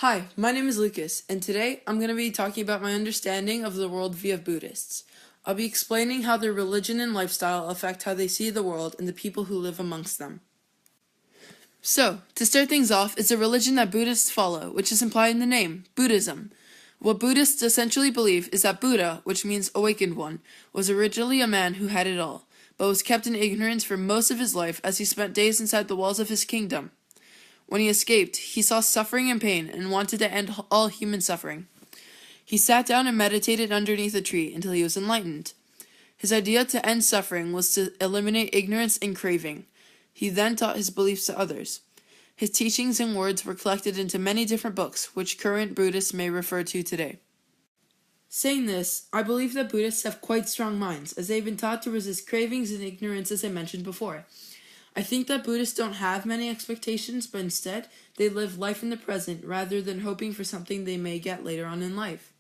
Hi, my name is Lucas, and today I'm going to be talking about my understanding of the worldview of Buddhists. I'll be explaining how their religion and lifestyle affect how they see the world and the people who live amongst them. So, to start things off, it's a religion that Buddhists follow, which is implied in the name, Buddhism. What Buddhists essentially believe is that Buddha, which means awakened one, was originally a man who had it all, but was kept in ignorance for most of his life as he spent days inside the walls of his kingdom. When he escaped, he saw suffering and pain and wanted to end all human suffering. He sat down and meditated underneath a tree until he was enlightened. His idea to end suffering was to eliminate ignorance and craving. He then taught his beliefs to others. His teachings and words were collected into many different books, which current Buddhists may refer to today. Saying this, I believe that Buddhists have quite strong minds, as they've been taught to resist cravings and ignorance as I mentioned before. I think that Buddhists don't have many expectations, but instead, they live life in the present rather than hoping for something they may get later on in life.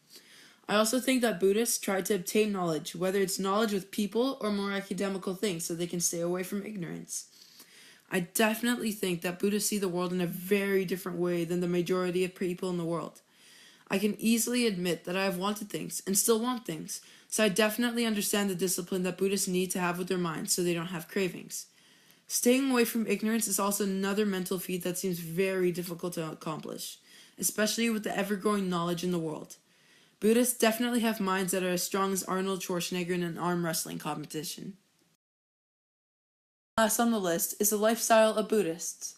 I also think that Buddhists try to obtain knowledge, whether it's knowledge with people or more academical things, so they can stay away from ignorance. I definitely think that Buddhists see the world in a very different way than the majority of people in the world. I can easily admit that I have wanted things and still want things, so I definitely understand the discipline that Buddhists need to have with their minds so they don't have cravings. Staying away from ignorance is also another mental feat that seems very difficult to accomplish, especially with the ever-growing knowledge in the world. Buddhists definitely have minds that are as strong as Arnold Schwarzenegger in an arm wrestling competition. Last on the list is the lifestyle of Buddhists.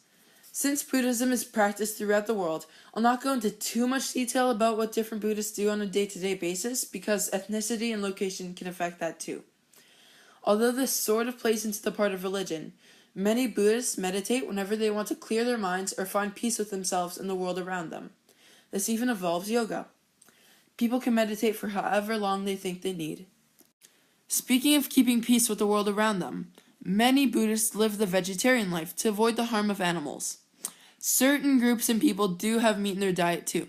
Since Buddhism is practiced throughout the world, I'll not go into too much detail about what different Buddhists do on a day-to-day basis because ethnicity and location can affect that too. Although this sort of plays into the part of religion, many Buddhists meditate whenever they want to clear their minds or find peace with themselves and the world around them. This even involves yoga. People can meditate for however long they think they need. Speaking of keeping peace with the world around them, many Buddhists live the vegetarian life to avoid the harm of animals. Certain groups and people do have meat in their diet too.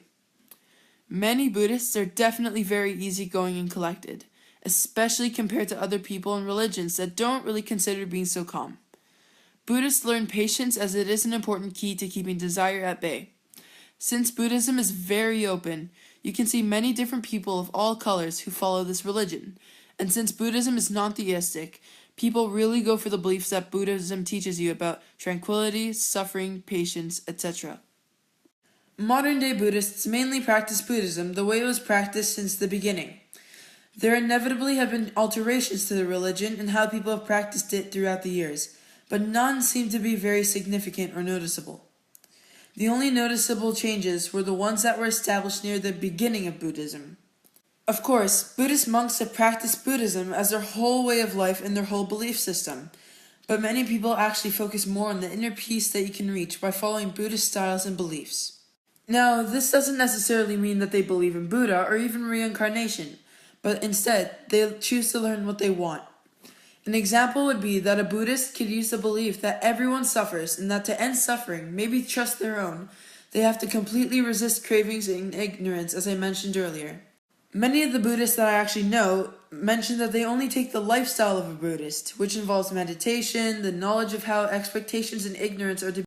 Many Buddhists are definitely very easygoing and collected, especially compared to other people and religions that don't really consider being so calm. Buddhists learn patience as it is an important key to keeping desire at bay. Since Buddhism is very open, you can see many different people of all colors who follow this religion. And since Buddhism is not theistic, people really go for the beliefs that Buddhism teaches you about tranquility, suffering, patience, etc. Modern-day Buddhists mainly practice Buddhism the way it was practiced since the beginning. There inevitably have been alterations to the religion and how people have practiced it throughout the years, but none seem to be very significant or noticeable. The only noticeable changes were the ones that were established near the beginning of Buddhism. Of course, Buddhist monks have practiced Buddhism as their whole way of life and their whole belief system, but many people actually focus more on the inner peace that you can reach by following Buddhist styles and beliefs. Now, this doesn't necessarily mean that they believe in Buddha or even reincarnation, but instead, they choose to learn what they want. An example would be that a Buddhist could use the belief that everyone suffers and that to end suffering, maybe trust their own, they have to completely resist cravings and ignorance, as I mentioned earlier. Many of the Buddhists that I actually know mention that they only take the lifestyle of a Buddhist, which involves meditation, the knowledge of how expectations and ignorance are to